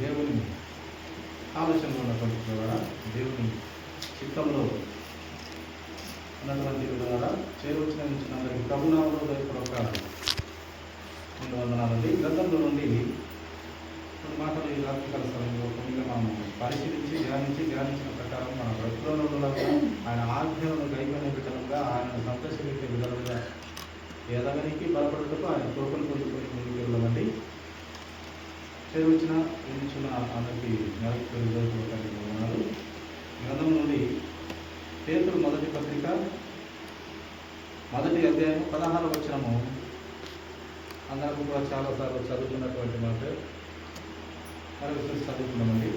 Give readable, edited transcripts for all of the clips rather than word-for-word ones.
దేవుని ఆలోచనలో ఉన్నటువంటి ద్వారా దేవుని చిత్తంలో ఉన్నటువంటి ద్వారా చేరువచ్చిన అందరికీ ప్రభునామములో దయపూర్వక వందనాలండి. గ్రంథంలో నుండి కొన్ని మాటలు ఈ రాత్రికాల సమయంలో కొద్దిగా మనం పరిశీలించి ధ్యానించిన ప్రకారం మన బ్రతుకులలో ఆయన ఆజ్ఞలను గైకొనే విధంగా ఆయనను సంతోషపెట్టే విధంగా ఎదగనికి బలపడటకు ఆయన కృపను పొందుకొని ముందుకు వెళ్ళమండి. చేరువచ్చిన అందరికీ వందనాలు. గ్రంథం నుండి పేతురు మొదటి పత్రిక మొదటి అధ్యాయం 16వ వచనము అందరికీ కూడా చాలాసార్లు చదువుకున్నటువంటి మాట మరొకసారి చదువుకున్నామండి.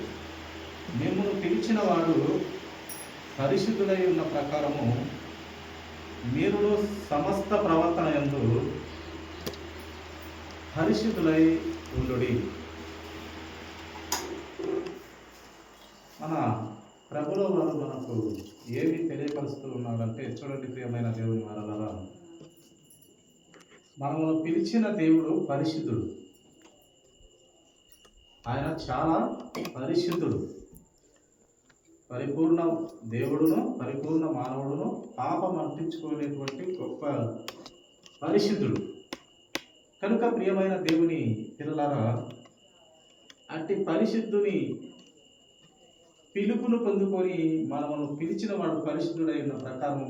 మిమ్మల్ని పిలిచిన వాడు పరిశుద్ధులై ఉన్న ప్రకారము మీరు సమస్త ప్రవర్తన యందు పరిశుద్ధులై ఉండుడి. మన ప్రభులో వారు మనకు ఏమి తెలియపరుస్తూ ఉన్నారంటే, చూడండి ప్రియమైన దేవుని వారలారా, మనము పిలిచిన దేవుడు పరిశుద్ధుడు. ఆయన చాలా పరిశుద్ధుడు, పరిపూర్ణ దేవుడును పరిపూర్ణ మానవుడును, పాపం అంటించుకునేటువంటి గొప్ప పరిశుద్ధుడు. కనుక ప్రియమైన దేవుని పిల్లలారా, అట్టి పరిశుద్ధుని పిలుపును పొందుకొని మనము పిలిచిన వాడు పరిశుద్ధుడై ఉన్న ప్రకారం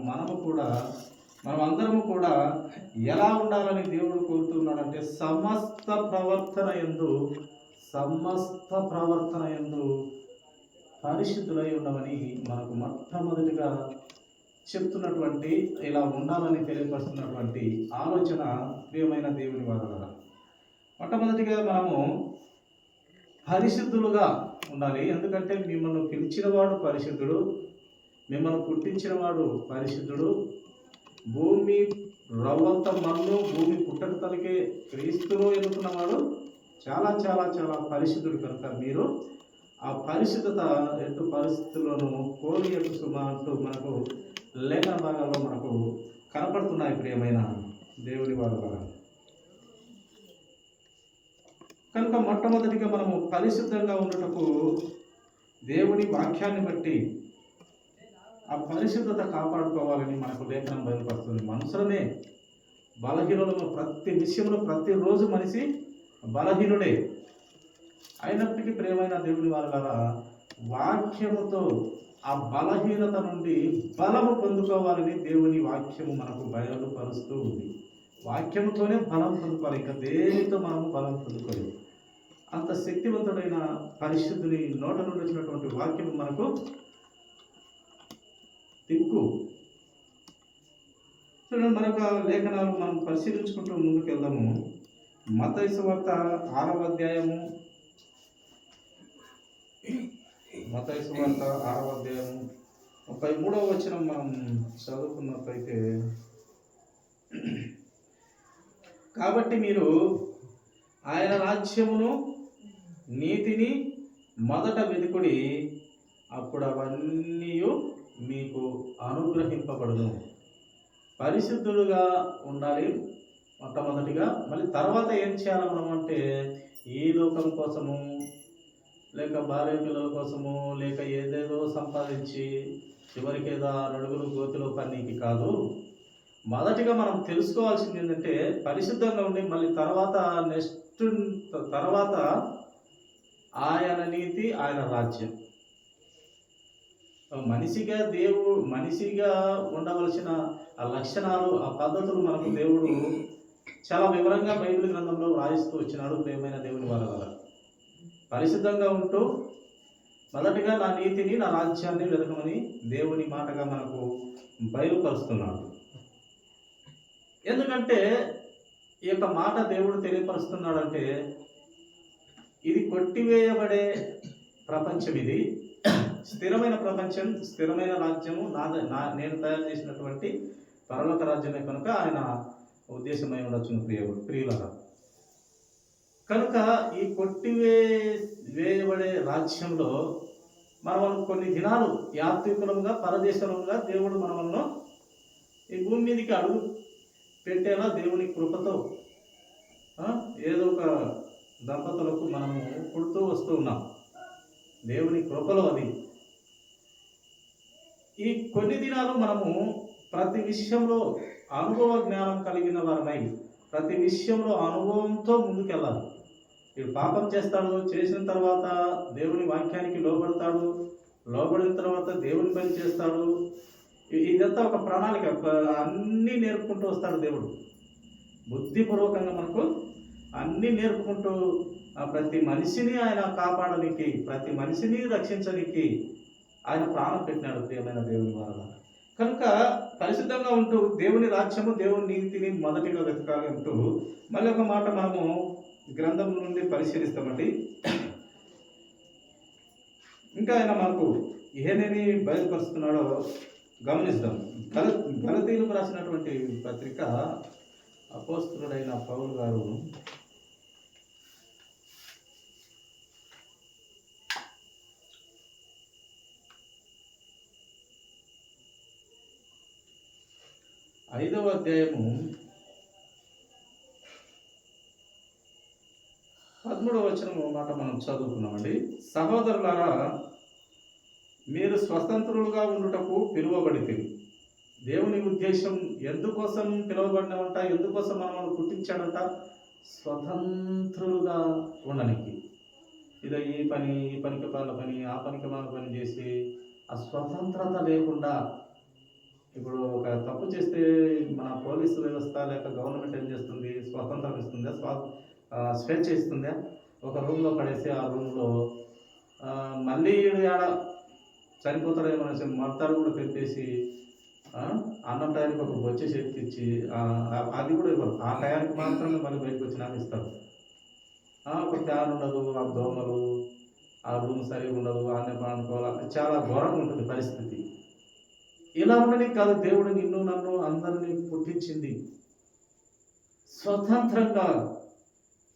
మనం అందరము కూడా ఎలా ఉండాలని దేవుడు కోరుతున్నాడంటే, సమస్త ప్రవర్తన యందు పరిశుద్ధులై ఉండమని మనకు మొట్టమొదటిగా చెప్తున్నటువంటి, ఇలా ఉండాలని తెలియపరుస్తున్నటువంటి ఆలోచన ప్రియమైన దేవుని వారలారా. మొట్టమొదటిగా మనము పరిశుద్ధులుగా ఉండాలి. ఎందుకంటే మిమ్మల్ని పిలిచినవాడు పరిశుద్ధుడు, మిమ్మల్ని పుట్టించినవాడు పరిశుద్ధుడు. భూమి రవ్వంత మన్ను భూమి పుట్టక తలకే క్రీస్తులో ఎన్నుకున్నవాడు చాలా చాలా చాలా పరిశుద్ధుడు. కనుక మీరు ఆ పరిశుద్ధత ఎటు పరిస్థితుల్లోనూ కోరియకు సుమ అంటూ మనకు లేఖన భాగాల్లో మనకు కనపడుతున్నాయి ప్రియమైన దేవుని వారు. కనుక మొట్టమొదటిగా మనము పరిశుద్ధంగా ఉండటకు దేవుని వాక్యాన్ని బట్టి ఆ పరిశుద్ధత కాపాడుకోవాలని మనకు లేఖనం బయలుపడుతుంది. మనుషులనే బలహీనులను, ప్రతి విషయంలో ప్రతిరోజు మనిషి బలహీనుడే. అయినప్పటికీ ప్రియమైన దేవుని వారలారా, వాక్యముతో ఆ బలహీనత నుండి బలము పొందుకోవాలని దేవుని వాక్యము మనకు బయలుపరుస్తూ ఉంది. వాక్యముతోనే బలం పొందుకోవాలి, ఇంకా దేనితో మనము బలం పొందుకోలేదు. అంత శక్తివంతుడైన పరిశుద్ధుని నోట నుండి వచ్చినటువంటి వాక్యము మనకు దిక్కు. చూడండి, మరొక లేఖనాలు మనం పరిశీలించుకుంటూ ముందుకు వెళ్దాము. మత్తయి సువార్త 6వ అధ్యాయము 33వ వచనం మనం చదువుకున్నట్లయితే, కాబట్టి మీరు ఆయన రాజ్యమును నీతిని మొదట వెతుకుడి, అప్పుడు అవన్నీ మీకు అనుగ్రహింపబడును. పరిశుద్ధులుగా ఉండాలి మొట్టమొదటిగా. మళ్ళీ తర్వాత ఏం చేయాలి మనం అంటే, ఈ లోకం కోసము, లేక భార్య పిల్లల కోసము, లేక ఏదేదో సంపాదించి చివరికి ఏదో నలుగురు గోతిలో పనికి కాదు. మొదటిగా మనం తెలుసుకోవాల్సింది ఏంటంటే, పరిశుద్ధంగా ఉండి మళ్ళీ తర్వాత ఆయన నీతి, ఆయన రాజ్యం. మనిషిగా ఉండవలసిన ఆ లక్షణాలు, ఆ పద్ధతులు మనకు దేవుడు చాలా వివరంగా బైబిల్ గ్రంథంలో రాయిస్తూ వచ్చినాడు. ప్రియమైన దేవుని వారలారా, పరిశుద్ధంగా ఉంటూ మొదటిగా నా నీతిని, నా రాజ్యాన్ని వెతకమని దేవుని మాటగా మనకు బయలుపరుస్తున్నాడు. ఎందుకంటే ఈ యొక్క మాట దేవుడు తెలియపరుస్తున్నాడంటే, ఇది కొట్టివేయబడే ప్రపంచం, ఇది స్థిరమైన ప్రపంచం, స్థిరమైన రాజ్యము నేను తయారు చేసినటువంటి పరలోక రాజ్యమే. కనుక ఆయన ఉద్దేశమై ఉండొచ్చు ప్రియులరా. కనుక ఈ వేయబడే రాజ్యంలో మనం కొన్ని దినాలు యాత్రికులంగా, పరదేశంగా దేవుడు మనల్ని ఈ భూమి మీదకి అడుగు పెట్టేలా దేవుని కృపతో ఏదో ఒక దంపతులకు మనము పుడుతూ వస్తూ ఉన్నాం. దేవుని కృపలో అది. ఈ కొన్ని దినాలు మనము ప్రతి విషయంలో అనుభవ జ్ఞానం కలిగిన వారమై ప్రతి విషయంలో అనుభవంతో ముందుకెళ్ళాలి. వీడు పాపం చేస్తాడు, చేసిన తర్వాత దేవుని వాక్యానికి లోబడతాడు, లోబడిన తర్వాత దేవుని పని చేస్తాడు. ఇదంతా ఒక ప్రణాళిక. అన్నీ నేర్పుకుంటూ వస్తాడు దేవుడు. బుద్ధిపూర్వకంగా మనకు అన్నీ నేర్పుకుంటూ ప్రతి మనిషిని ఆయన కాపాడడానికి, ప్రతి మనిషిని రక్షించడానికి ఆయన ప్రాణం పెట్టినాడు ప్రియమైన దేవుని వారల. కనుక పరిశుద్ధంగా ఉంటూ దేవుని రాజ్యము, దేవుని నీతిని మొదటిగా వెతకాలి అంటూ మళ్ళీ ఒక మాట మనము గ్రంథం నుండి పరిశీలిస్తామండి. ఇంకా ఆయన మనకు ఏనేమి బయలుపరుస్తున్నాడో గమనిస్తాం. గలతీయులకు రాసినటువంటి పత్రిక అపోస్తలుడైన పౌలు గారు 5వ అధ్యాయము 13వ వచనము మాట మనం చదువుకున్నామండి. సహోదరులారా, మీరు స్వతంత్రులుగా ఉండుటకు పిలువబడితిరి. దేవుని ఉద్దేశం ఎందుకోసం పిలువబడినవంట, ఎందుకోసం మనల్ని పుట్టించాడంట? స్వతంత్రులుగా ఉండడానికి. ఇదో ఈ పనికి వాళ్ళ పని, ఆ పనికి వాళ్ళ పని చేసి ఆ స్వతంత్రత లేకుండా, ఇప్పుడు ఒక తప్పు చేస్తే మన పోలీసు వ్యవస్థ లేక గవర్నమెంట్ ఏం చేస్తుంది? స్వతంత్రం ఇస్తుందా? స్వేచ్ఛ ఇస్తుందా? ఒక రూమ్లో పడేసి ఆ రూమ్లో మళ్ళీ ఆడ చనిపోతాడేమో మొత్తాలు కూడా పెట్టేసి అన్నం టయానికి ఒక బొచ్చే చేతికిచ్చి అది కూడా ఇవ్వరు. ఆ టయానికి మాత్రమే మళ్ళీ బయటకు వచ్చినాక ఇస్తారు. ఒక ఫ్యాన్ ఉండదు, ఆ దోమలు, ఆ రూమ్ సరిగా ఉండదు, అన్నీ అనుకోవాలి. చాలా ఘోరంగా ఉంటుంది పరిస్థితి. ఇలా ఉండని కాదు దేవుడు నిన్ను నన్ను అందరినీ పుట్టించింది. స్వతంత్రంగా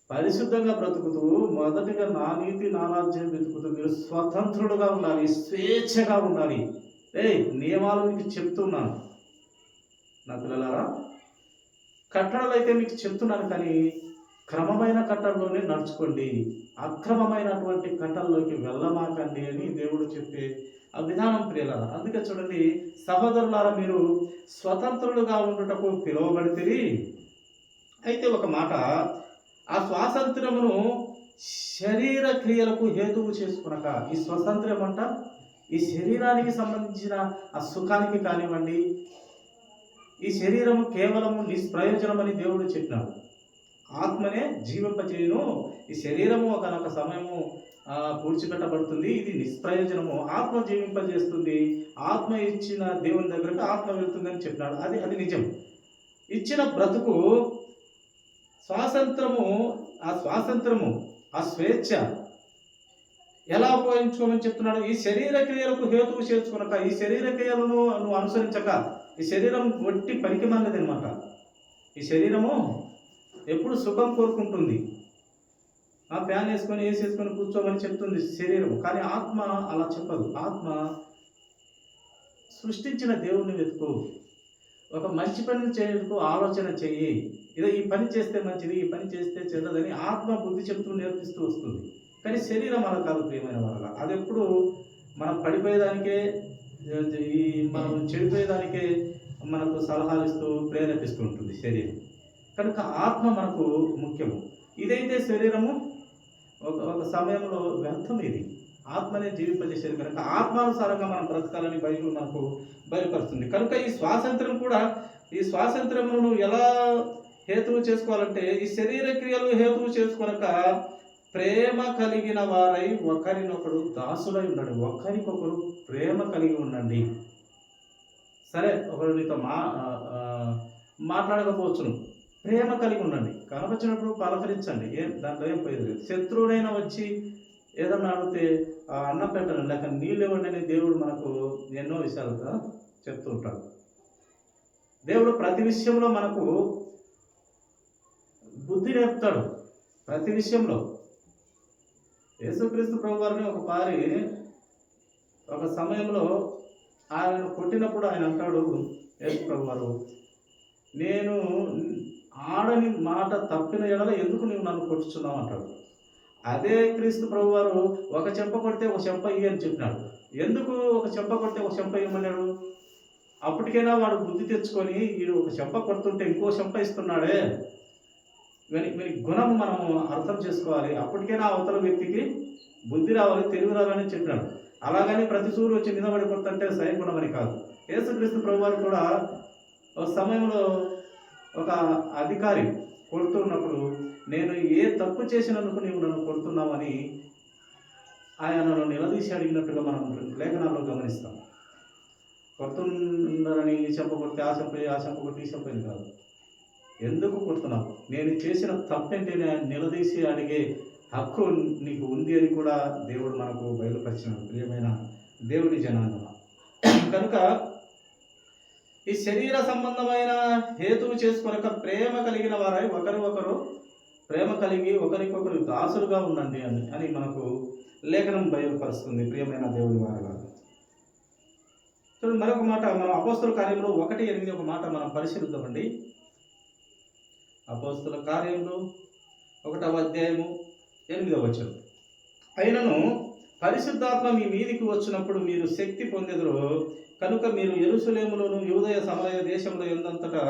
పరిశుద్ధంగా బ్రతుకుతూ మొదటిగా నా నీతి నా రాజ్యం వెతుకుతూ మీరు స్వతంత్రుడుగా ఉండాలి, స్వేచ్ఛగా ఉండాలి. నియమాలు మీకు చెప్తున్నాను నా పిల్లలారా. కట్టడలు అయితే మీకు చెప్తున్నాను, కానీ క్రమమైన కట్టడలోనే నడుచుకోండి, అక్రమమైనటువంటి కట్టల్లోకి వెళ్ళమాకండి అని దేవుడు చెప్పే ఆ విధానం ప్రియులారా. అందుకే చూడండి, సహోదరులారా, మీరు స్వతంత్రులుగా ఉండుటకు పిలువబడితిరి. అయితే ఒక మాట, ఆ స్వాతంత్ర్యమును శరీర క్రియలకు హేతువు చేసుకునక. ఈ స్వాతంత్ర్యం అంట ఈ శరీరానికి సంబంధించిన ఆ సుఖానికి కానివ్వండి, ఈ శరీరము కేవలము నిష్ప్రయోజనమని దేవుడు చెప్పినాడు. ఆత్మనే జీవింపచేయును. ఈ శరీరము ఒకనొక సమయము పూడ్చిపెట్టబడుతుంది, ఇది నిష్ప్రయోజనము. ఆత్మ జీవింపజేస్తుంది. ఆత్మ ఇచ్చిన దేవుని దగ్గరకు ఆత్మ వెళ్తుందని చెప్పినాడు. అది నిజం. ఇచ్చిన బ్రతుకు స్వాతంత్రము, ఆ స్వేచ్ఛ ఎలా ఉపయోగించుకోమని చెప్తున్నాడు? ఈ శరీర క్రియలకు హేతువు చేర్చుకునక, ఈ శరీర క్రియలను నువ్వు అనుసరించక. ఈ శరీరం ఒట్టి పనికి మాలినది అనమాట. ఈ శరీరము ఎప్పుడు సుఖం కోరుకుంటుంది. ఆ ఫ్యాన్ వేసుకొని వేసేసుకొని కూర్చోమని చెప్తుంది శరీరం. కానీ ఆత్మ అలా చెప్పదు. ఆత్మ సృష్టించిన దేవుణ్ణి వెతుకు, ఒక మంచి పని చేయడానికి ఆలోచన చెయ్యి. ఇదో ఈ పని చేస్తే మంచిది, ఈ పని చేస్తే చెడ్డదని ఆత్మ బుద్ధి చెప్తూ నేర్పిస్తూ వస్తుంది. కానీ శరీరం అలా కాదు ప్రియమైన వాళ్ళ. అది ఎప్పుడు మనం పడిపోయేదానికే, మనం చెడిపోయేదానికే మనకు సలహాలు ఇస్తూ ప్రేరేపిస్తూ ఉంటుంది శరీరం. కనుక ఆత్మ మనకు ముఖ్యము. ఇదైతే శరీరము ఒక సమయంలో వ్యర్థం. ఇది ఆత్మనే జీవింపజేసేది. కనుక ఆత్మానుసారంగా మనం బ్రతకాలని బైబిల్ మనకు బయలుపరుస్తుంది. కనుక ఈ స్వాతంత్రం కూడా, ఈ స్వాతంత్రమును ఎలా హేతువు చేసుకోవాలంటే, ఈ శరీర క్రియలు హేతువు చేసుకొనక ప్రేమ కలిగిన వారై ఒకరినొకడు దాసులై ఉండండి. ఒకరికొకరు ప్రేమ కలిగి ఉండండి. సరే, ఒకరు నీతో మాట్లాడకపోవచ్చును, ప్రేమ కలిగి ఉండండి. కనపచ్చినప్పుడు పలకరించండి. దాంట్లో ఏం పోయేది లేదు. శత్రువుడైనా వచ్చి ఏదన్నా అడిగితే అన్నం పెట్టండి, లేక నీళ్ళు ఇవ్వండి అని దేవుడు మనకు ఎన్నో విషయాలుగా చెప్తూ ఉంటాడు. దేవుడు ప్రతి విషయంలో మనకు బుద్ధి నేర్పుతాడు. ప్రతి విషయంలో యేసుక్రీస్తు ప్రభు వారిని ఒక సమయంలో ఆయన కొట్టినప్పుడు ఆయన అంటాడు, యేసు ప్రభు వారు, నేను ఆడని మాట తప్పిన ఎడల ఎందుకు నువ్వు నన్ను కొట్టుచున్నావు అంటాడు. అదే క్రీస్తు ప్రభు వారు ఒక చెంప కొడితే ఒక చెంప ఇయ్యి అని చెప్పినాడు. ఎందుకు ఒక చెంప కొడితే ఒక చెంప ఇవ్వమన్నాడు? అప్పటికైనా వాడు బుద్ధి తెచ్చుకొని వీడు ఒక చెంప కొడుతుంటే ఇంకో చెంప ఇస్తున్నాడే, వీని గుణం మనం అర్థం చేసుకోవాలి. అప్పటికైనా అవతల వ్యక్తికి బుద్ధి రావాలి, తెలివి రావాలని చెప్పినాడు. అలాగని ప్రతి సూరు వచ్చి మీద పడి కొడుతుంటే సరిగుణం అని కాదు. యేసుక్రీస్తు ప్రభు వారు కూడా ఒక సమయంలో ఒక అధికారి కొడుతున్నప్పుడు, నేను ఏ తప్పు చేసినందుకు నీవు నన్ను కొడుతున్నావని ఆయనను నిలదీసి అడిగినట్టుగా మనం లేఖనాల్లో గమనిస్తాం. కొడుతున్నారని ఈ చెంప కొట్టి ఆ చెంప కొట్టి ఈ చెంపని కాదు, ఎందుకు కొడుతున్నావు, నేను చేసిన తప్పేంటి నిలదీసి అడిగే హక్కు నీకు ఉంది అని కూడా దేవుడు మనకు బయలుపరిచినాడు. ప్రియమైన దేవుని జనాంగమా, కనుక ఈ శరీర సంబంధమైన హేతువు చేసుకొనక ప్రేమ కలిగిన వారై ఒకరు ప్రేమ కలిగి ఒకరికొకరు దాసులుగా ఉండండి అని మనకు లేఖనం బయలుపరుస్తుంది. ప్రియమైన దేవుని వారుగా చూడండి, మరొక మాట మనం అపోస్తుల కార్యంలో 1:8 ఒక మాట మనం పరిశీలిద్దామండి. అపోస్తుల కార్యంలో 1వ అధ్యాయము 8వ వచనం, అయినను పరిశుద్ధాత్మ మీ మీదికి వచ్చినప్పుడు మీరు శక్తి పొందెదరు, కనుక మీరు యెరూషలేములోను యూదయ సమరయ దేశంలో ఎందంతటా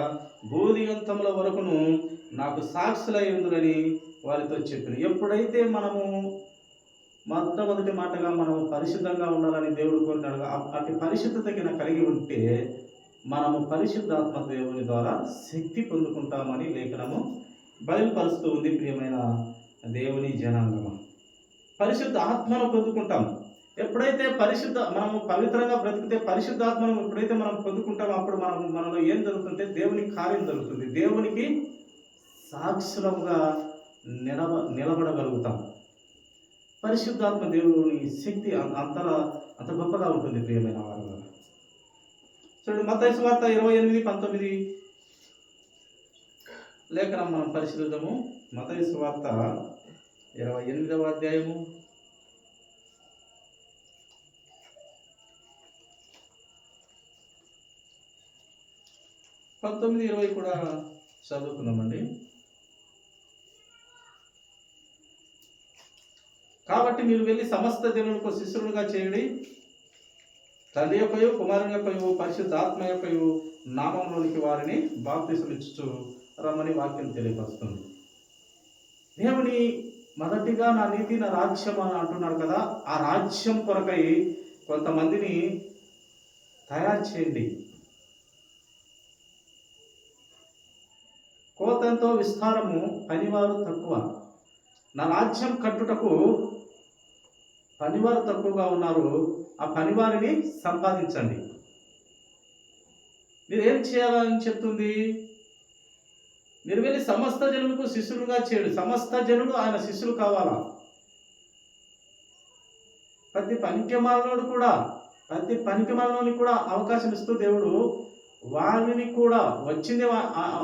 భూదిగంతముల వరకును నాకు సాక్షులై ఉందురని వారితో చెప్పిన. ఎప్పుడైతే మనము మొట్టమొదటి మాటగా మనం పరిశుద్ధంగా ఉండాలని దేవుడు కోరినాడు, అటు పరిశుద్ధత కలిగి ఉంటే మనము పరిశుద్ధాత్మ దేవుని ద్వారా శక్తి పొందుకుంటామని లేఖనము బయలుపరుస్తూ ఉంది. ప్రియమైన దేవుని జనాంగము, పరిశుద్ధ ఆత్మను పొందుకుంటాం. ఎప్పుడైతే మనము పవిత్రంగా బ్రతికితే పరిశుద్ధాత్మను ఎప్పుడైతే మనం పొందుకుంటామో అప్పుడు మనలో ఏం జరుగుతుంటే దేవుని కార్యం జరుగుతుంది. దేవునికి సాక్షులముగా నిలబడగలుగుతాం. పరిశుద్ధాత్మ దేవుని శక్తి అంత గొప్పగా ఉంటుంది. ప్రియమైన వారు చూడండి, మత్తయి సువార్త 28:19 లేఖనం మనం పరిశీలిద్దాము. మత్తయి సువార్త 28వ అధ్యాయము 19-20 కూడా చదువుకుందామండి. కాబట్టి మీరు వెళ్ళి సమస్త జనులకు శిష్యులుగా చేయండి, తండ్రి యొక్కయు కుమారుని యొక్కయు పరిశుద్ధాత్మ యొక్కయు నామంలోనికి వారిని బాప్తిసమిచ్చు రమ్మని వాక్యం తెలియపరుస్తుంది. దేవుని మొదటిగా నా నీతి నా రాజ్యం అని అంటున్నాడు కదా, ఆ రాజ్యం కొరకై కొంతమందిని తయారు చేయండి. కోతంతో విస్తారము, పనివారు తక్కువ. నా రాజ్యం కట్టుటకు పనివారు తక్కువగా ఉన్నారు, ఆ పనివారిని సంపాదించండి. మీరు ఏం చేయాలని చెప్తుంది? మీరు వెళ్ళి సమస్త జనులకు శిష్యులుగా చేయడు. సమస్త జనులు ఆయన శిష్యులు కావాలా? ప్రతి పనికిమాలినోని కూడా అవకాశం ఇస్తూ దేవుడు వారిని కూడా వచ్చిందే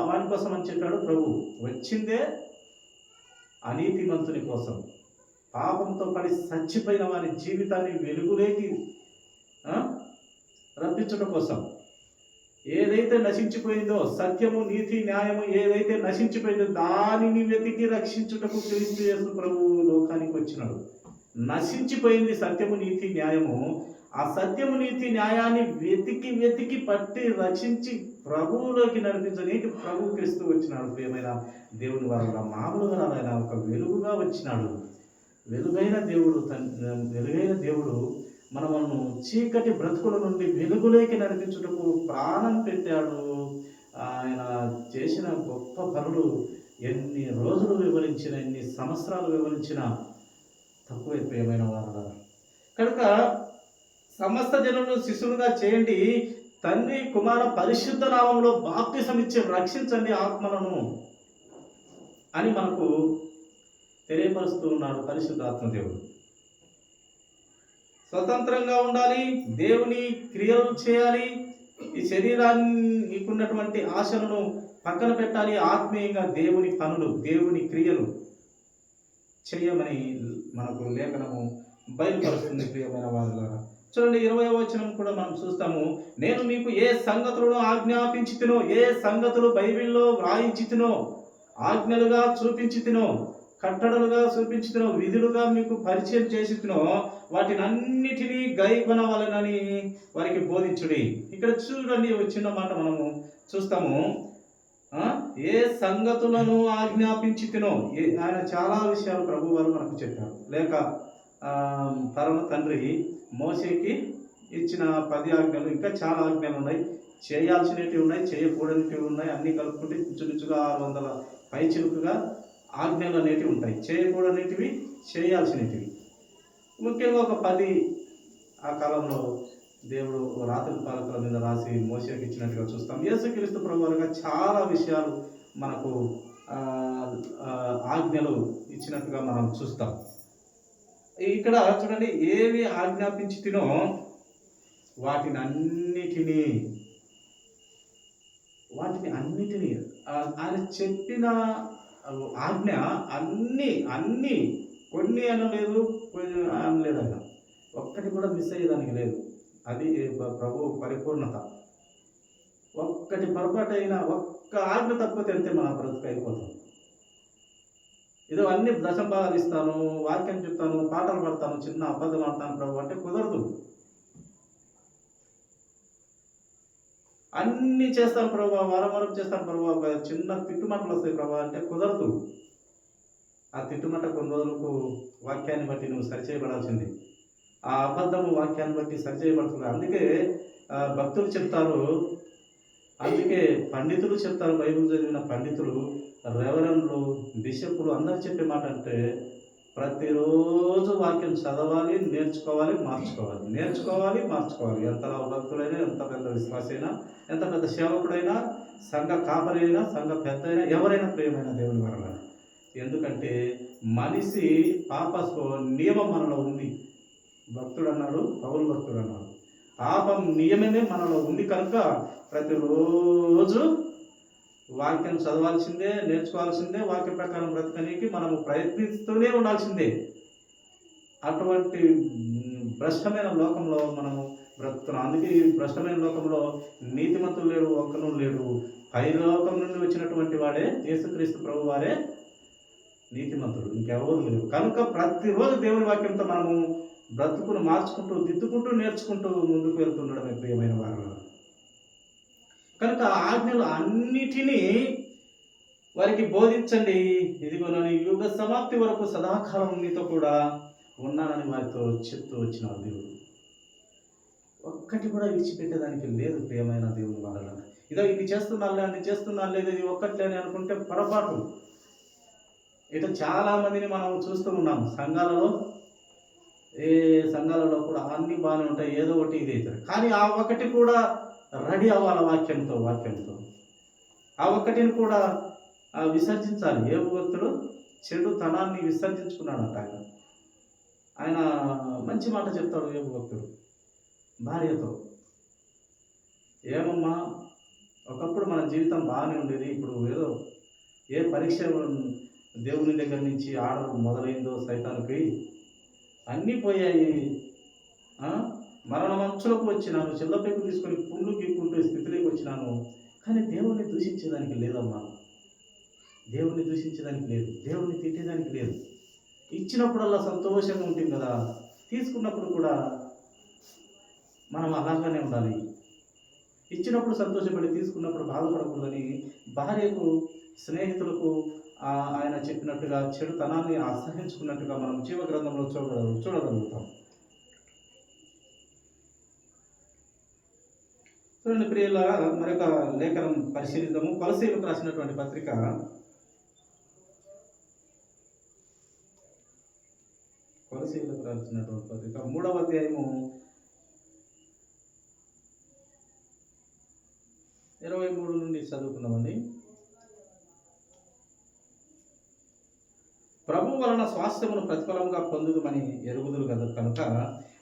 వారి కోసం అని చెప్పాడు ప్రభు. వచ్చిందే అనీతిమంతుని కోసం, పాపంతో పడి చచ్చిపోయిన వారి జీవితాన్ని వెలుగులోకి రప్పించడం కోసం. ఏదైతే నశించిపోయిందో, సత్యము నీతి న్యాయము ఏదైతే నశించిపోయిందో దానిని వెతికి రక్షించుటకు క్రీస్తు యేసు ప్రభువు లోకానికి వచ్చినాడు. నశించిపోయింది సత్యము నీతి న్యాయము. ఆ సత్యము నీతి న్యాయాన్ని వెతికి పట్టి రక్షించి ప్రభువులోకి నడిపించడానికి ప్రభు క్రీస్తు వచ్చినాడు. ప్రియమైన దేవుని వారు మామూలుగా ఆయన ఒక వెలుగుగా వచ్చినాడు. వెలుగైన దేవుడు మనము చీకటి బ్రతుకుల నుండి వెలుగులోకి నడిపించుటకు ప్రాణం పెట్టాడు. ఆయన చేసిన గొప్ప పనులు ఎన్ని రోజులు వివరించిన, ఎన్ని సంవత్సరాలు వివరించిన తక్కువే. ప్రియమైన వారు కనుక సమస్త జనులను శిష్యులుగా చేయండి, తండ్రి కుమార పరిశుద్ధ నామంలో బాప్తిసం ఇచ్చి రక్షించండి ఆత్మలను అని మనకు తెలియపరుస్తూ ఉన్నాడు పరిశుద్ధాత్మ దేవుడు. స్వతంత్రంగా ఉండాలి, దేవుని క్రియలు చేయాలి, ఈ శరీరానికి ఉన్నటువంటి ఆశలను పక్కన పెట్టాలి, ఆత్మీయంగా దేవుని పనులు దేవుని క్రియలు చేయమని మనకు లేఖనము బయలుపరుస్తుంది. ప్రియమైన వారులారా చూడండి, 20వ వచనం కూడా మనం చూస్తాము. నేను మీకు ఏ సంగతులను ఆజ్ఞాపించి తినో, ఏ సంగతులు బైబిల్లో వ్రాయించి తినో, ఆజ్ఞలుగా చూపించి తినో, కట్టడలుగా చూపించుతున్న విధులుగా మీకు పరిచయం చేసినో వాటిని అన్నిటినీ గైకొనవలెనని వారికి బోధించుడి. ఇక్కడ చూడండి, ఒక చిన్న మాట మనము చూస్తాము. ఏ సంగతులను ఆజ్ఞాపించితినో, ఆయన చాలా విషయాలు ప్రభు వారు మనకు చెప్పారు. లేక పరమ తండ్రి మోషేకి ఇచ్చిన 10 ఆజ్ఞలు, ఇంకా చాలా ఆజ్ఞలు ఉన్నాయి. చేయాల్సినవి ఉన్నాయి, చేయకూడనివి ఉన్నాయి. అన్నీ కలుపుకుంటే ఇంచుమించుగా 600 పైచిలుకుగా ఆజ్ఞలు అనేటివి ఉంటాయి. చేయకూడనిటివి, చేయాల్సినవి. ముఖ్యంగా ఒక 10 ఆ కాలంలో దేవుడు రాత్రి పాలకుల మీద రాసి మోషేకి ఇచ్చినట్టుగా చూస్తాం. యేసుక్రీస్తు ప్రభువుగా చాలా విషయాలు మనకు ఆజ్ఞలు ఇచ్చినట్టుగా మనం చూస్తాం. ఇక్కడ చూడండి, ఏవి ఆజ్ఞాపించితినో వాటిని అన్నిటినీ ఆయన చెప్పిన ఆజ్ఞ అన్ని కొన్ని అనలేదు, అనలేదు. ఆయన ఒక్కటి కూడా మిస్ అయ్యేదానికి లేదు. అది ప్రభు పరిపూర్ణత. ఒక్కటి పొరపాటు అయినా, ఒక్క ఆజ్ఞ తప్పితే అంతే మన బ్రతుకు అయిపోతుంది. ఏదో అన్ని దశంభాగాలు ఇస్తాను, వాక్యం చెప్తాను, పాటలు పడతాను, చిన్న అబద్ధం ఆడతాను ప్రభు అంటే కుదరదు. అన్నీ చేస్తాను ప్రభు, వారం చేస్తాను ప్రభు, చిన్న తిట్టుమాటలు వస్తాయి ప్రభు అంటే కుదరదు. ఆ తిట్టుమాట కొన్ని రోజులకు వాక్యాన్ని బట్టి నువ్వు సరిచేయబడాల్సింది. ఆ అబద్ధము వాక్యాన్ని బట్టి సరిచేయబడుతుంది. అందుకే భక్తులు చెప్తారు, అందుకే పండితులు చెప్తారు, బైబిల్ చదివిన పండితులు, రెవరెండ్లు, బిషపులు అందరూ చెప్పే మాట అంటే ప్రతిరోజు వాక్యం చదవాలి, నేర్చుకోవాలి, మార్చుకోవాలి. ఎంత భక్తులైనా, ఎంత పెద్ద విశ్వాసైనా, ఎంత పెద్ద సేవకుడైనా, సంఘ కాపరి అయినా, సంఘ పెద్ద అయినా, ఎవరైనా ప్రియమైన దేవుని వలన. ఎందుకంటే మనిషి పాప నియమం మనలో ఉంది. భక్తుడు అన్నాడు, పౌలు భక్తుడు అన్నాడు, పాపం నియమమే మనలో ఉంది. కనుక ప్రతిరోజు వాక్యం చదవాల్సిందే, నేర్చుకోవాల్సిందే, వాక్య ప్రకారం బ్రతకడానికి మనము ప్రయత్నిస్తూనే ఉండాల్సిందే. అటువంటి భ్రష్టమైన లోకంలో మనము బ్రతుకుతున్నాం. అందుకే ఈ భ్రష్టమైన లోకంలో నీతిమంతులు లేడు, ఒక్కను లేడు. పైలోకం నుండి వచ్చినటువంటి వాడే యేసుక్రీస్తు ప్రభు వారే నీతిమంతుడు, ఇంకెవరు లేరు. కనుక ప్రతిరోజు దేవుని వాక్యంతో మనము బ్రతుకును మార్చుకుంటూ, దిద్దుకుంటూ, నేర్చుకుంటూ ముందుకు వెళ్తుండడమే ప్రియమైన వారు. కనుక ఆజ్ఞలు అన్నిటినీ వారికి బోధించండి. ఇదిగో నేను యుగ సమాప్తి వరకు సదాకాలం మీతో కూడా ఉన్నానని వారితో చెప్తూ వచ్చిన దేవుడు. ఒక్కటి కూడా విడిచిపెట్టేదానికి లేదు ప్రియమైన దేవుని వాళ్ళ. ఇదో ఇది చేస్తున్నాను, అన్ని చేస్తున్నాను, లేదు ఇది ఒక్కట్లేని అనుకుంటే పొరపాటు. ఇటు చాలా మందిని మనం చూస్తూ ఉన్నాం. సంఘాలలో కూడా అన్ని బాగానే ఉంటాయి, ఏదో ఒకటి ఇది అవుతుంది. కానీ ఆ ఒక్కటి కూడా రెడీ అవ్వాలి వాక్యంతో. ఆ ఒక్కటిని కూడా విసర్జించాలి. ఏ భక్తుడు చెడుతనాన్ని విసర్జించుకున్నాడంట. ఆయన మంచి మాట చెప్తాడు. ఏ భక్తుడు భార్యతో, ఏమమ్మా ఒకప్పుడు మన జీవితం బాగానే ఉండేది, ఇప్పుడు ఏదో ఏ పరీక్ష దేవుని దగ్గర నుంచి ఆర్డర్ మొదలైందో సైతానికి, అన్నీ పోయాయి, మరణ మంచులకు వచ్చినాను, చిల్లపెక్కు తీసుకొని పుండ్లు గీక్కుంటూ స్థితిలోకి వచ్చినాను. కానీ దేవుణ్ణి దూషించేదానికి లేదమ్మా, దేవుణ్ణి దూషించేదానికి లేదు, దేవుణ్ణి తిట్టేదానికి లేదు. ఇచ్చినప్పుడల్లా సంతోషంగా ఉంటుంది కదా, తీసుకున్నప్పుడు కూడా మనం అలాగానే ఉండాలి. ఇచ్చినప్పుడు సంతోషపడి, తీసుకున్నప్పుడు బాధపడకూడదని భార్యకు, స్నేహితులకు ఆయన చెప్పినట్టుగా చెడుతనాన్ని అసహించుకున్నట్టుగా మనం జీవగ్రంథంలో చూడగలుగుతాం. చూడండి ప్రియులారా, మరొక లేఖనం పరిశీలిద్దాము. కొలసీలకు రాసినటువంటి పత్రిక 3వ అధ్యాయము 23 నుండి చదువుకుందామండి. ప్రభు వలన స్వాస్థ్యమును ప్రతిఫలముగా పొందుదమని ఎరుగుదురు కదా. కనుక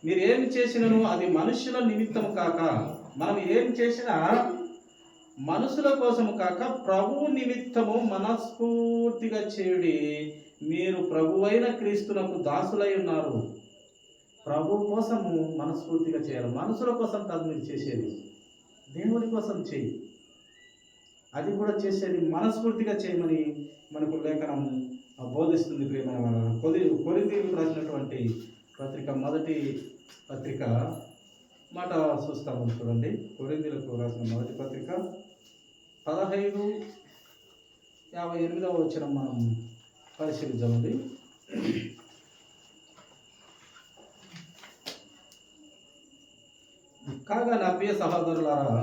మీరు ఏమి చేసినను అది మనుషుల నిమిత్తము కాక, మనం ఏం చేసినా మనుషుల కోసము కాక ప్రభువు నిమిత్తము మనస్ఫూర్తిగా చేయుడి. మీరు ప్రభువైన క్రీస్తునకు దాసులై ఉన్నారు. ప్రభు కోసము మనస్ఫూర్తిగా చేయాలి. మనుషుల కోసం కాదు మీరు చేసేది, దేవుని కోసం చేయి. అది కూడా చేసేది మనస్ఫూర్తిగా చేయమని మనకు లేఖనం బోధిస్తుంది. ప్రియమైన కొరింథీయులకు రాసినటువంటి పత్రిక, మొదటి పత్రిక మాట చూస్తాము చూడండి. కొరింథీయులకు రాసిన మొదటి పత్రిక 15:58 వచనం మనం పరిశీలించామండి. కాగా నా ప్రియ సహోదరులారా,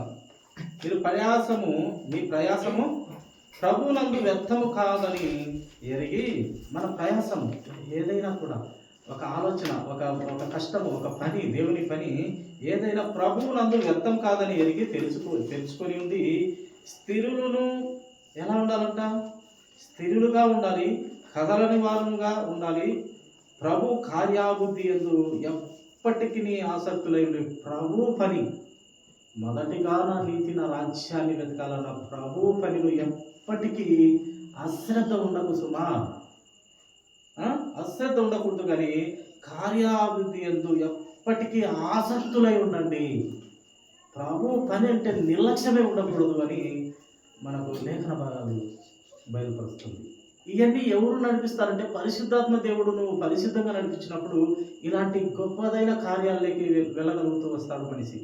మీ ప్రయాసము ప్రభునందు వ్యర్థము కాదని ఎరిగి, మన ప్రయాసము ఏదైనా కూడా ఒక ఆలోచన, ఒక కష్టము, ఒక పని, దేవుని పని ఏదైనా ప్రభువునందు వ్యర్థం కాదని ఎరిగి తెలుసుకొని ఉంది. స్థిరులను ఎలా ఉండాలంట? స్థిరులుగా ఉండాలి, కదలని వారుగా ఉండాలి. ప్రభు కార్యాభివృద్ధి యందు ఎప్పటికీ ఆసక్తులై ఉండి ప్రభు పని, మొదటిగా నా నీతి, నా రాజ్యాన్ని వెతకాలన్న ప్రభు పనిలో ఎప్పటికీ అశ్రద్ధ ఉండకు సుమా, అశ్రద్ధ ఉండకూడదు. కానీ కార్యాభివృద్ధి యందు ఎప్పటికీ ఆసక్తులై ఉండండి. ప్రభు పని అంటే నిర్లక్ష్యమే ఉండకూడదు అని మనకు లేఖన భాగాలు బయలుపరుస్తుంది. ఇవన్నీ ఎవరు నడిపిస్తారంటే పరిశుద్ధాత్మ దేవుడు. నువ్వు పరిశుద్ధంగా నడిపించినప్పుడు ఇలాంటి గొప్పదైన కార్యాలకి వెళ్ళగలుగుతూ వస్తాడు మనిషి.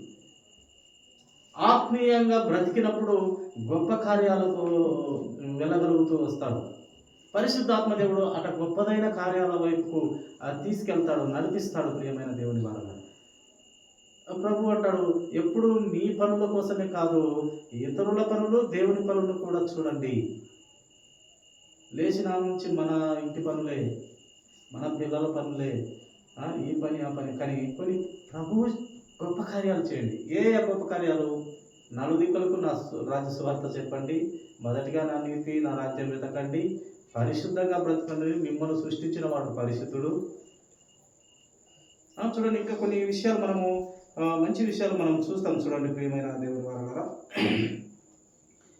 ఆత్మీయంగా బ్రతికినప్పుడు గొప్ప కార్యాలకు వెళ్ళగలుగుతూ వస్తాడు. పరిశుద్ధాత్మ దేవుడు అట గొప్పదైన కార్యాల వైపుకు తీసుకెళ్తాడు, నడిపిస్తాడు. ప్రియమైన దేవుని వారగా ప్రభు అంటాడు, ఎప్పుడు నీ పనుల కోసమే కాదు, ఇతరుల పనులు, దేవుని పనులు కూడా చూడండి. లేచిన నుంచి మన ఇంటి పనులే, మన పిల్లల పనులే, ఈ పని ఆ పని. కానీ కొన్ని ప్రభు గొప్ప కార్యాలు చేయండి. ఏ గొప్ప కార్యాలు? నలుదిక్కులకు నా రాజ్య సువార్త చెప్పండి, మొదటిగా నా నీతి, నా రాజ్యం వెతకండి, పరిశుద్ధంగా బ్రతకండి, మిమ్మల్ని సృష్టించిన వాడు పరిశుద్ధుడు. చూడండి, ఇంకా కొన్ని విషయాలు మనము మంచి విషయాలు మనం చూస్తాం. చూడండి ప్రియమైన దేవుని వారలారా,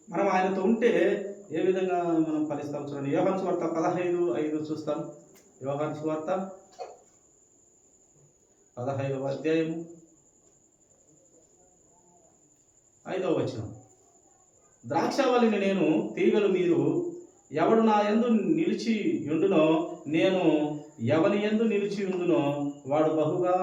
మనం ఆయనతో ఉంటే ఏ విధంగా మనం ఫలిస్తాం చూడండి. యోహాను సువార్త 15:5 చూస్తాం. యోహాను సువార్త 15వ అధ్యాయము 5వ వచనం. ద్రాక్షావల్లిని నేను, తీగలు మీరు. ఎవడు నా యందు నిలిచి ఉండునో, నేను ఎవని యందు నిలిచి ఉండునో వాడు బహుగా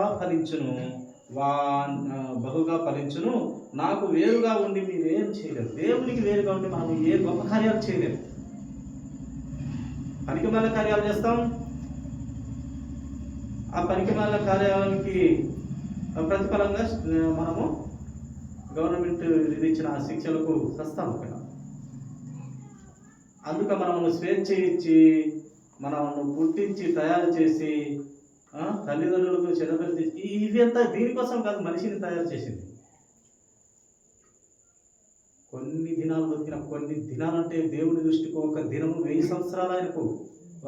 ఫలించును. నాకు వేరుగా ఉండి మీరేం చేయలేరు. దేవునికి వేరుగా ఉండి మనం ఏ గొప్ప కార్యాలు చేయలేము. పనికిమాలిన కార్యాలు చేస్తాం. ఆ పనికిమాలిన కార్యాలకి ప్రతిఫలంగా మనము గవర్నమెంట్ విధించిన శిక్షలకు సస్తాం అక్కడ. అందుక మనము స్వేచ్ఛ ఇచ్చి, మనము పుట్టించి, తయారు చేసి, తల్లిదండ్రులకు చెడబెట్టి, ఇదంతా దీనికోసం కాదు మనిషిని తయారు చేసింది. కొన్ని దినాలు బతికిన, కొన్ని దినాలంటే దేవుని దృష్టికి ఒక దినము 1000 సంవత్సరాలు. ఆయనకు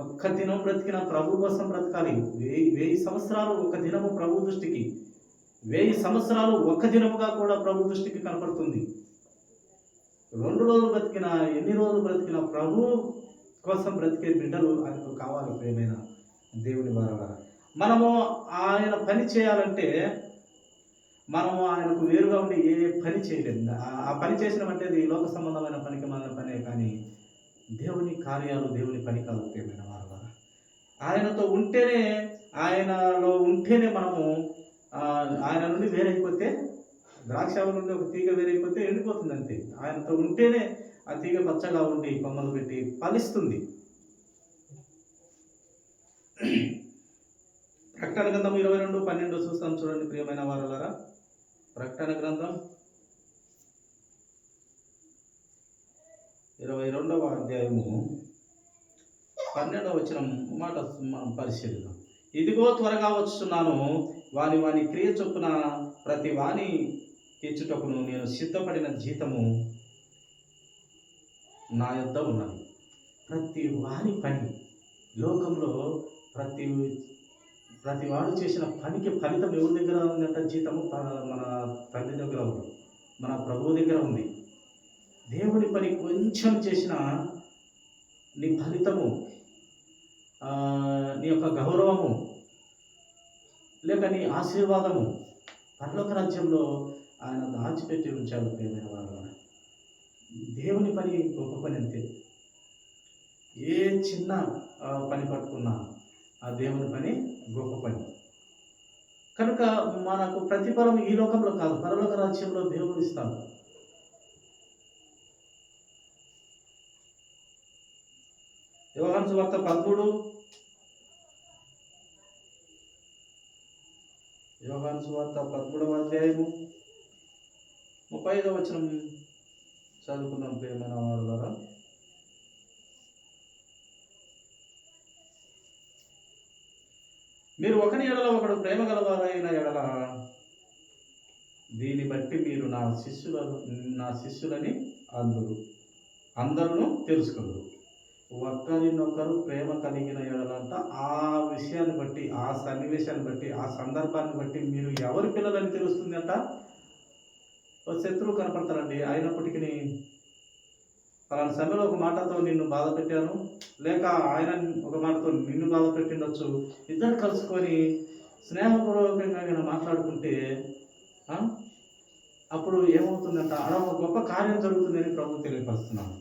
ఒక్క దినం బ్రతికిన ప్రభు కోసం బ్రతకాలి. 1000 సంవత్సరాలు ఒక దినము ప్రభు దృష్టికి, 1000 సంవత్సరాలు ఒక్క దినముగా కూడా ప్రభు దృష్టికి కనపడుతుంది. 2 రోజులు బ్రతికిన, ఎన్ని రోజులు బ్రతికిన ప్రభు కోసం బ్రతికే బిడ్డలు ఆయనకు కావాలి. ప్రియమైన దేవుని వారగా మనము ఆయన పని చేయాలంటే మనము ఆయనకు వేరుగా ఉండి ఏ పని చేయలేము. ఆ పని చేసినామంటే అది లోక సంబంధమైన పనికి మన పనే, కానీ దేవుని కార్యాలు, దేవుని పని కాదు. ప్రియమైన వారగా ఆయనతో ఉంటేనే, ఆయనలో ఉంటేనే మనము, ఆయన నుండి వేరైపోతే, ద్రాక్షావళి నుండి ఒక తీగ వేరైపోతే ఎండిపోతుంది అంతే. ఆయనతో ఉంటేనే ఆ తీగ పచ్చగా ఉండి కొమ్మలు పెట్టి ఫలిస్తుంది. ప్రకటన గ్రంథం 22:12 చూస్తాం చూడండి ప్రియమైన వారలారా. ప్రకటన గ్రంథం 22వ అధ్యాయము 12వ వచనం మాట మనం పరిశీలిద్దాం. ఇదిగో త్వరగా వచ్చున్నాను, వాని క్రియ చొప్పున ప్రతి వాని ఇచ్చుటకును నేను సిద్ధపడిన జీతము నా యొద్ద ఉన్నది. ప్రతి వాని పని, లోకంలో ప్రతి వాడు చేసిన పనికి ఫలితం ఎవరి దగ్గర ఉందంటే జీతము మన తండ్రి దగ్గర ఉంది, మన ప్రభువు దగ్గర ఉంది. దేవుని పని కొంచెం చేసిన నీ ఫలితము, నీ యొక్క గౌరవము, లేక నీ ఆశీర్వాదము పరలోక రాజ్యంలో ఆయన దాచిపెట్టి ఉంచాడు. ప్రియమైన వారు, దేవుని పని గొప్ప పని అంతే. ఏ చిన్న పని పట్టుకున్నా ఆ దేవుని పని గొప్ప పని. కనుక మనకు ప్రతిఫలం ఈ లోకంలో కాదు, పరలోక రాజ్యంలో దేవుడు ఇస్తాడు. యోహాను సువార్త 13 యోహాను సువార్త 13వ అధ్యాయము 35వ వచనం చదువుకుందాం ప్రియమైన వారులారా. మీరు ఒకని ఎడల ఒకడు ప్రేమ గలవారైన ఎడల దీన్ని బట్టి మీరు నా శిష్యులని అందరూ తెలుసుకుందరు. ఒకరినొకరు ప్రేమ కలిగిన ఎడలంట ఆ విషయాన్ని బట్టి, ఆ సన్నివేశాన్ని బట్టి, ఆ సందర్భాన్ని బట్టి మీరు ఎవరి పిల్లలని తెలుస్తుంది అంట. శత్రువు కనపడతారండి, అయినప్పటికీ పలానా సమయంలో ఒక మాటతో నిన్ను బాధ పెట్టాను, లేక ఆయన ఒక మాటతో నిన్ను బాధ పెట్టిండొచ్చు. ఇద్దరు కలుసుకొని స్నేహపూర్వకంగా మాట్లాడుకుంటే అప్పుడు ఏమవుతుందంట, అలా ఒక గొప్ప కార్యం జరుగుతుందని ప్రభు తెలియపరుస్తున్నాను.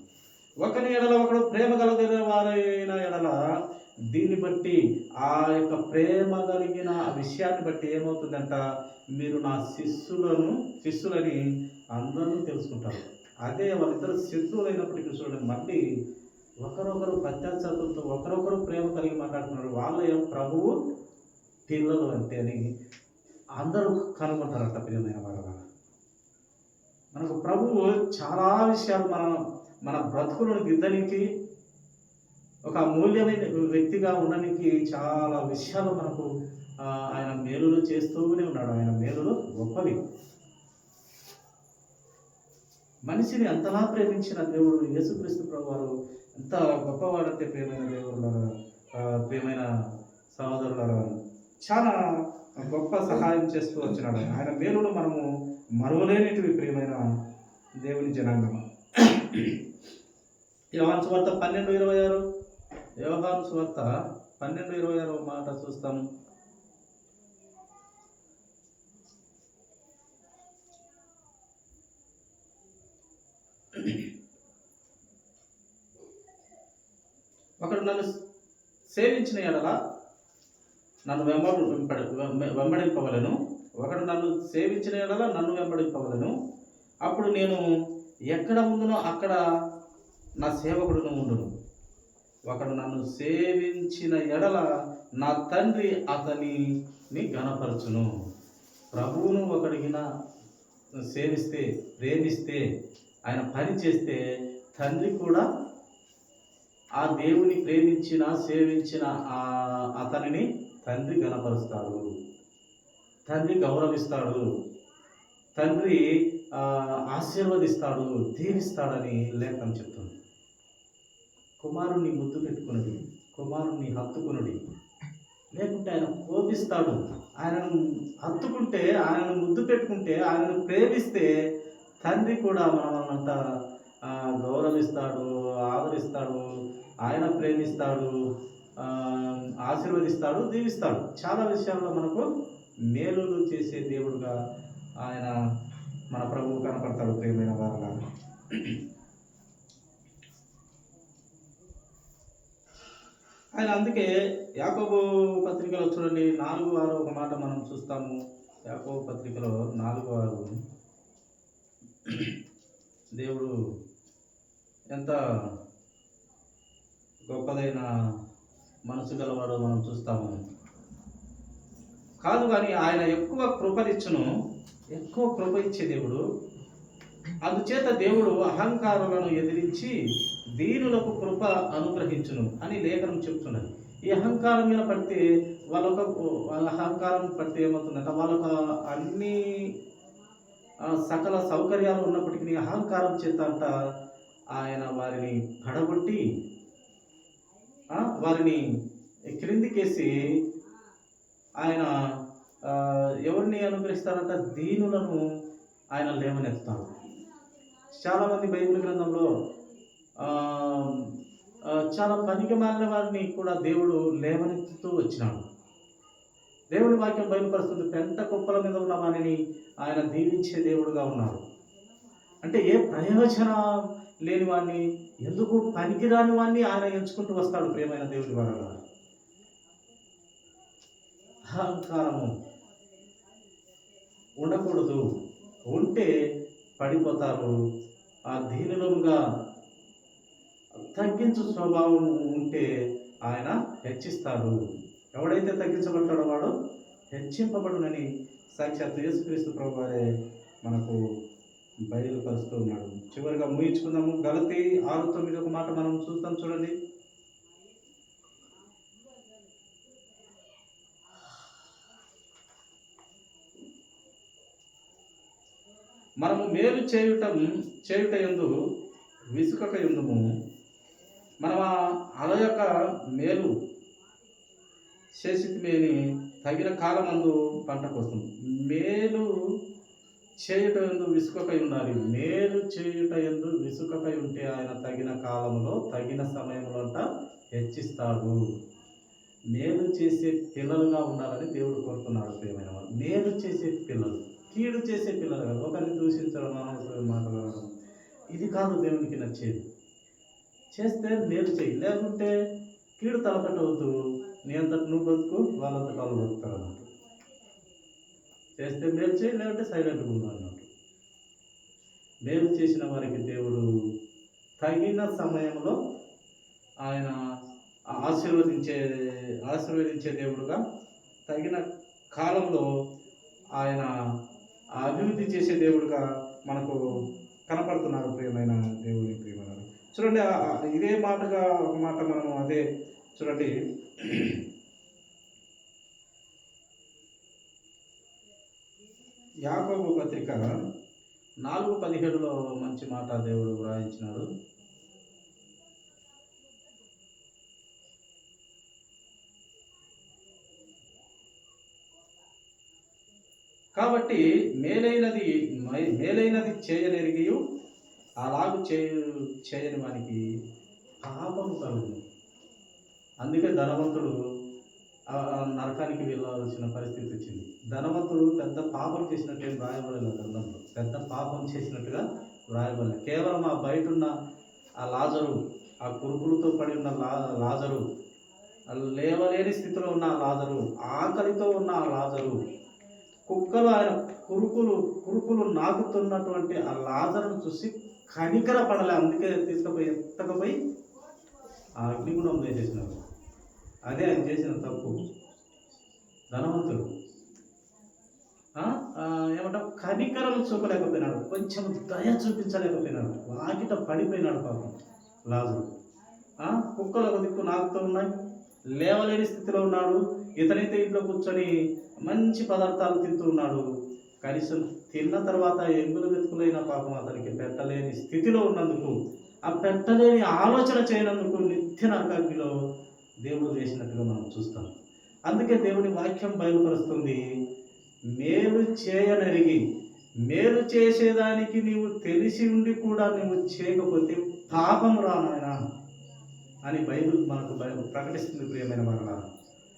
ఒకని ఎడల ఒకడు ప్రేమ కలిగిన వారైన ఎడల దీన్ని బట్టి, ఆ యొక్క ప్రేమ కలిగిన విషయాన్ని బట్టి ఏమవుతుందంట, మీరు నా శిష్యులని అందరూ తెలుసుకుంటారు. అదే వాళ్ళిద్దరు శత్రువులైనప్పటికీ చూడండి, మళ్ళీ ఒకరొకరు పశ్చాత్తాపంతో ఒకరొకరు ప్రేమ కలిగి మాట్లాడుతున్నారు. వాళ్ళ ప్రభువు పిల్లలు అంటే అని అందరూ కనుగొంటారట. ప్రియమైన వాళ్ళ మనకు ప్రభువు చాలా విషయాలు మన బ్రతుకులను దిద్దడానికి, ఒక అమూల్యమైన వ్యక్తిగా ఉండడానికి చాలా విషయాలు మనకు ఆయన మేలులు చేస్తూనే ఉన్నాడు. ఆయన మేలులు గొప్పవి. మనిషిని అంతలా ప్రేమించిన దేవుడు యేసుక్రీస్తు ప్రభువారు ఎంత గొప్పవాడంటే, ప్రియమైన దేవుళ్ళ, ప్రియమైన సహోదరులారా, చాలా గొప్ప సహాయం చేస్తూ వచ్చినాడు. ఆయన మేలును మనము మరువలేనిటివి ప్రియమైన దేవుని జనాంగం. యోహాను సువార్త 12:26 యోహాను సువార్త 12:26 మాట చూస్తాము. ఒకడు నన్ను సేవించిన ఎడల నన్ను వెంబడింపవలను. ఒకడు నన్ను సేవించిన ఎడల నన్ను వెంబడింపవలను. అప్పుడు నేను ఎక్కడ ఉండునో అక్కడ నా సేవకుడును ఉండును. ఒకడు నన్ను సేవించిన ఎడల నా తండ్రి అతనిని ఘనపరచును. ప్రభువును ఒకడిగిన సేవిస్తే, ప్రేమిస్తే, ఆయన పని చేస్తే తండ్రి కూడా ఆ దేవుని ప్రేమించిన, సేవించిన అతనిని తండ్రి ఘనపరుస్తాడు, తండ్రి గౌరవిస్తాడు, తండ్రి ఆశీర్వదిస్తాడు, దీవిస్తాడని లేఖనం చెప్తుంది. కుమారుణ్ణి ముద్దు పెట్టుకున్నది, కుమారుణ్ణి హత్తుకున్నది, లేకుంటే ఆయన కోపిస్తాడు. ఆయనను హత్తుకుంటే, ఆయనను ముద్దు పెట్టుకుంటే, ఆయనను ప్రేమిస్తే తండ్రి కూడా మనల్నంతా గౌరవిస్తాడు, ఆదరిస్తాడు, ఆయన ప్రేమిస్తాడు, ఆశీర్వదిస్తాడు, దీవిస్తాడు. చాలా విషయాల్లో మనకు మేలులు చేసే దేవుడుగా ఆయన మన ప్రభువు కనపడతాడు. ప్రియమైన వారలా, ఆయన అందుకే యాకోబు పత్రికలో చూడండి 4:6 ఒక మాట మనం చూస్తాము. యాకోబు పత్రికలో 4:6 దేవుడు ఎంత గొప్పదైన మనసు గలవాడో మనం చూస్తాము. కాదు కానీ ఆయన ఎక్కువ కృపనిచ్చును, ఎక్కువ కృప ఇచ్చే దేవుడు. అందుచేత దేవుడు అహంకారులను ఎదిరించి దీనులకు కృప అనుగ్రహించును అని లేఖనం చెప్తున్నది. ఈ అహంకారం మీద పడితే వాళ్ళ అహంకారం పడితే ఏమవుతుందంటే, వాళ్ళకు అన్ని సకల సౌకర్యాలు ఉన్నప్పటికీ అహంకారం చేత అంట ఆయన వారిని పడగొట్టి వారిని క్రిందికేసి ఆయన ఎవరిని అనుగ్రహిస్తారంట, దీనులను ఆయన లేవనెత్తాడు. చాలామంది బైబిల్ గ్రంథంలో చాలా పనికి మాలిన వారిని కూడా దేవుడు లేవనెత్తుతూ వచ్చినాడు. దేవుడి వాక్యం బయలుపరుస్తుంది, పెంట కుప్పల మీద ఉన్న వారిని ఆయన దీవించే దేవుడుగా ఉన్నాడు. అంటే ఏ ప్రయోజనం లేని వాడిని, ఎందుకు పనికిరాని వాడిని ఆయన ఎంచుకుంటూ వస్తాడు. ప్రియమైన దేవుడి వల్ల అహంకారము ఉండకూడదు. ఉంటే పడిపోతారు. ఆ దీనులుగా తగ్గించు స్వభావం ఉంటే ఆయన హెచ్చిస్తాడు. ఎవడైతే తగ్గించబడతాడో వాడు హెచ్చింపబడునని సాక్షాత్ యేసుక్రీస్తు ప్రభువారే మనకు బయలుపరుస్తూ ఉన్నాడు. చివరిగా ముగించుకుందాము. గలతీ 6:9 ఒక మాట మనం చూస్తాం, చూడండి. మనము మేలు చేయుట యందు విసుకక యుందుము. మనం అల యొక్క మేలు చేసిమేని తగిన కాలమందు పంట కోసం మేలు చేయుట యందు విసుకకై ఉండాలి. మేలు చేయుట యందు విసుకకై ఉంటే ఆయన తగిన కాలంలో తగిన సమయంలో హెచ్చిస్తాడు. మేలు చేసే పిల్లలుగా ఉండాలని దేవుడు కోరుతున్నాడు. ప్రియమైన వాళ్ళు, మేలు చేసే పిల్లలు, కీడు చేసే పిల్లలు కాదు. ఒకరిని దూషించడం, అనవసరమైన మాట్లాడడం, ఇది కాదు దేవునికి నచ్చేది. చేస్తే మేలు చేయి, లేకుంటే కీడు తలపెట్టవద్దు. నీ అంతటి నువ్వు బతుకు, వాళ్ళంతటి వాళ్ళు బతుకుతారు అన్నట్టు. చేస్తే మేలు చేయి, లేకుంటే సైలెంట్గా ఉండు అన్నట్టు. మేలు చేసిన వారికి దేవుడు తగిన సమయంలో ఆయన ఆశీర్వదించే దేవుడుగా, తగిన కాలంలో ఆయన అభివృద్ధి చేసే దేవుడుగా మనకు కనపడుతున్నాడు. ప్రియమైన దేవుని ప్రియమైన చూడండి, ఇదే మాటగా ఒక మాట మనం అదే చూడండి. యాకోబు పత్రిక 4:17 మంచి మాట దేవుడు వ్రాయించినాడు. కాబట్టి మేలైనది చేయనెరిగియు అలాగు చేయని వానికి పాపము కలుగును. అందుకే ధనవంతుడు నరకానికి వెళ్ళవలసిన పరిస్థితి వచ్చింది. ధనవంతుడు పెద్ద పాపం చేసినట్టు ఏం వ్రాయబడలేదు గ్రంథంలో. పెద్ద పాపం చేసినట్టుగా వ్రాయబడలేదు. కేవలం ఆ బయట ఉన్న ఆ లాజరు, ఆ కురుకులతో పడి ఉన్న లాజరు, లేవలేని స్థితిలో ఉన్న లాజరు, ఆకలితో ఉన్న ఆ లాజరు, కుక్కలు ఆయన కురుకులు నాకుతున్నటువంటి ఆ లాజరును చూసి కనికర పడలే. అందుకే ఎత్తకపోయి ఆ అగ్నిగుండం వేసేసినారు. అదే ఆయన చేసిన తప్పు. ధనవంతుడు ఏమంటావు, కనికరం చూపలేకపోయినాడు, కొంచెం దయ చూపించలేకపోయినాడు, వాకిట పడిపోయినాడు పాపం లాజరు. కుక్కలు ఒక దిక్కు నాకుతూ ఉన్నాయి, లేవలేని స్థితిలో ఉన్నాడు. ఇతనైతే ఇంట్లో కూర్చొని మంచి పదార్థాలు తింటూ ఉన్నాడు. కనీసం తిన్న తర్వాత ఎంగులు వెతుకులైన పాపం అతనికి పెట్టలేని స్థితిలో ఉన్నందుకు, ఆ పెట్టలేని ఆలోచన చేయనందుకు నిత్య నరకాగ్నిలో దేవుడు వేసినట్టుగా మనం చూస్తాం. అందుకే దేవుని వాక్యం బయలుపరుస్తుంది, మేలు చేయనరిగి, మేలు చేసేదానికి నీవు తెలిసి ఉండి కూడా నువ్వు చేయకపోతే పాపం రానాయనా అని బైబిల్ మనకు ప్రకటిస్తుంది. ప్రియమైన వాళ్ళ,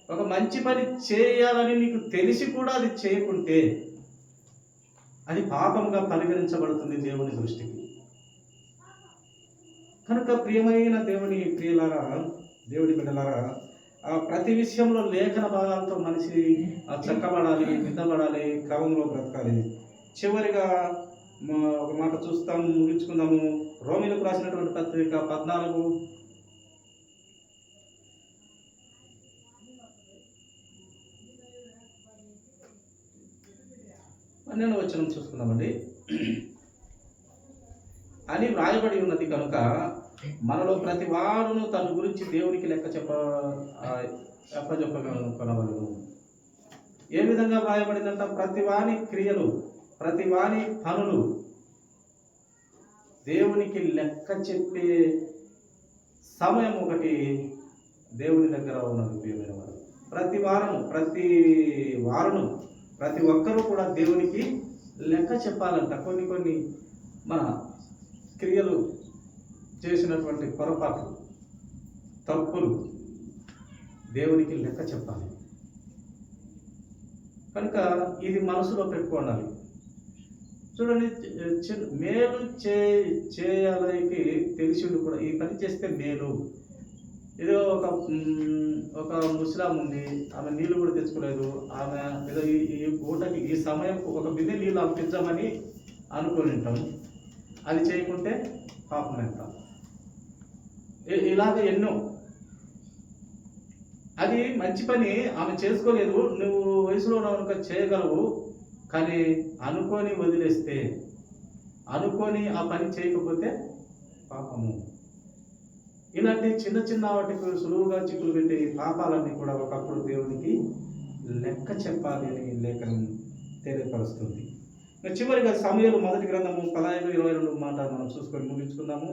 ఒక మంచి పని చేయాలని నీకు తెలిసి కూడా అది చేయకుంటే అది పాపంగా పరిగణించబడుతుంది దేవుని దృష్టికి. కనుక ప్రియమైన దేవుని బిడ్డలారా, ప్రతి విషయంలో లేఖన భాగాలతో మనిషి చక్కబడాలి, దిద్దబడాలి, క్రమంలో బ్రతకాలి. చివరిగా ఒక మాట చూస్తాము, ముగించుకుందాము. రోమీలకు రాసినటువంటి పత్రిక 14 వచనం చూసుకుందామండి. అని వ్రాయబడి ఉన్నది కనుక మనలో ప్రతి వాడును తన గురించి దేవునికి లెక్క చెప్పగలగను. ఏ విధంగా వ్రాయబడిందంట? ప్రతి వాని క్రియలు, ప్రతి వాని పనులు దేవునికి లెక్క చెప్పే సమయం ఒకటి దేవుని దగ్గర ఉన్నది. ప్రియమైన వారు, ప్రతి వారము ప్రతి ఒక్కరూ కూడా దేవునికి లెక్క చెప్పాలంట. కొన్ని మన క్రియలు చేసినటువంటి పొరపాట్లు, తప్పులు దేవునికి లెక్క చెప్పాలి. కనుక ఇది మనసులో పెట్టుకోవాలి. చూడండి, మేలు చేయాలకి తెలిసిండు కూడా ఈ పని చేస్తే మేలు. ఏదో ఒక ముసలాం ఉంది, ఆమె నీళ్ళు కూడా తెచ్చుకోలేదు. ఆమె ఏదో ఈ పూటకి ఈ సమయం ఒక బిందె నీళ్ళు అప్పించమని అనుకుని ఉంటాం. అది చేయకుంటే పాపం ఎంత. ఇలాగ ఎన్నో. అది మంచి పని, ఆమె చేసుకోలేదు, నువ్వు వయసులో కనుక చేయగలవు. కానీ అనుకొని వదిలేస్తే, అనుకొని ఆ పని చేయకపోతే పాపము. ఇలాంటి చిన్న చిన్న వాటికి సులువుగా చిక్కులు పెట్టే పాపాలన్నీ కూడా ఒకప్పుడు దేవునికి లెక్క చెప్పాలి అని లేఖనం తెలియపరుస్తుంది. చివరిగా సమూయేలు మొదటి గ్రంథము 15-22 మాట మనం చూసుకొని ముగించుకుందాము.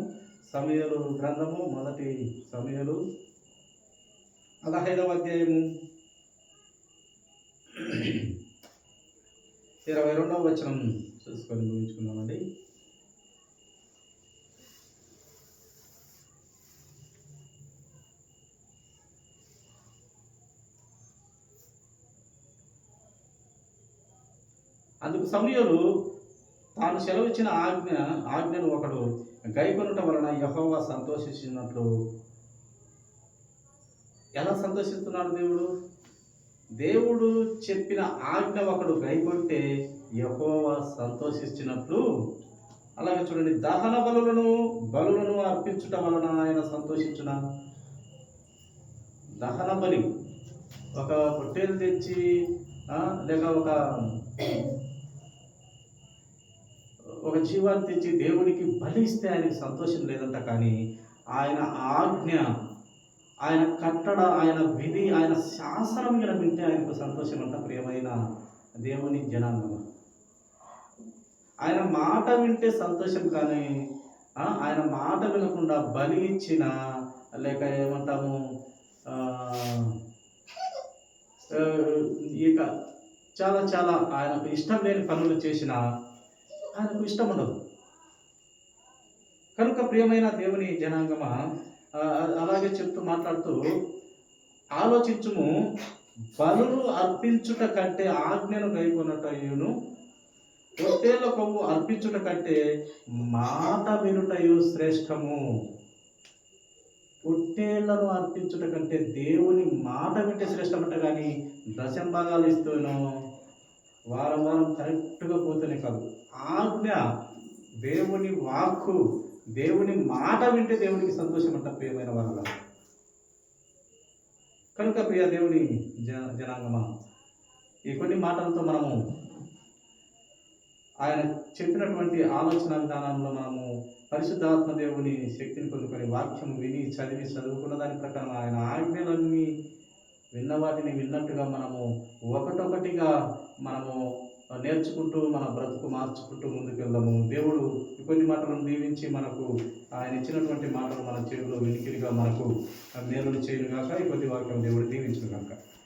సమూయేలు గ్రంథము మొదటి సమూయేలు 15వ అధ్యాయము 22వ వచనం చూసుకొని ముగించుకుందామండి. అందుకు సమూయేలు తాను సెలవిచ్చిన ఆజ్ఞను ఒకడు గైకొనుట వలన యెహోవా సంతోషించినట్లు. ఎలా సంతోషిస్తున్నాడు దేవుడు? దేవుడు చెప్పిన ఆజ్ఞ ఒకడు గైకొంటే యెహోవా సంతోషించినట్లు. అలాగే చూడండి, దహన బలులను అర్పించుట వలన ఆయన సంతోషించున. దహన బలి, ఒక పొట్టేలు తెచ్చి లేక ఒక జీవాన్ని తెచ్చి దేవుడికి బలి ఇస్తే ఆయనకి సంతోషం లేదంట. కానీ ఆయన ఆజ్ఞ, ఆయన కట్టడ, ఆయన విధి, ఆయన శాసనం మీద వింటే ఆయనకు సంతోషం అంట. ప్రియమైన దేవుని జనాంగం, ఆయన మాట వింటే సంతోషం. కానీ ఆయన మాట వినకుండా బలి ఇచ్చిన, లేక ఏమంటాము, ఇక చాలా చాలా ఆయనకు ఇష్టం లేని పనులు చేసిన ఆయనకు ఇష్టం ఉండదు. కనుక ప్రియమైన దేవుని జనాంగమా, అలాగే చెప్తూ మాట్లాడుతూ ఆలోచించుము, బలులు అర్పించుట కంటే ఆజ్ఞను గైకొనుటయును, పొట్టేళ్ల కొవ్వు అర్పించుట కంటే మాట వినుటయు శ్రేష్టము. పొట్టేళ్లను అర్పించుట కంటే దేవుని మాట వింటే శ్రేష్టమంట. కానీ దశంభాగాలు ఇస్తూనో వారం కరెక్ట్గా పోతేనే కాదు. ఆజ్ఞ, దేవుని వాక్కు, దేవుని మాట వింటే దేవునికి సంతోషం అంట. ప్రియమైన వాళ్ళ కనుక ప్రియ దేవుని జనాంగమా, ఈ కొన్ని మాటలతో మనము ఆయన చెప్పినటువంటి ఆలోచన విధానంలో మనము పరిశుద్ధాత్మ దేవుని శక్తిని పొందుకొని వాక్యం విని చదువుకున్న దాని ప్రకారం ఆయన ఆజ్ఞలన్నీ విన్న వాటిని విన్నట్టుగా మనము ఒకటొకటిగా మనము నేర్చుకుంటూ మన బ్రతుకు మార్చుకుంటూ ముందుకెళ్దాము. దేవుడు కొన్ని మాటలను దీవించి మనకు ఆయన ఇచ్చినటువంటి మాటలు మన చెవిలో వెనికిడిగా మనకు మేలు చేయను గాక. ఈ కొద్ది వాక్యం దేవుడు దీవించును గాక.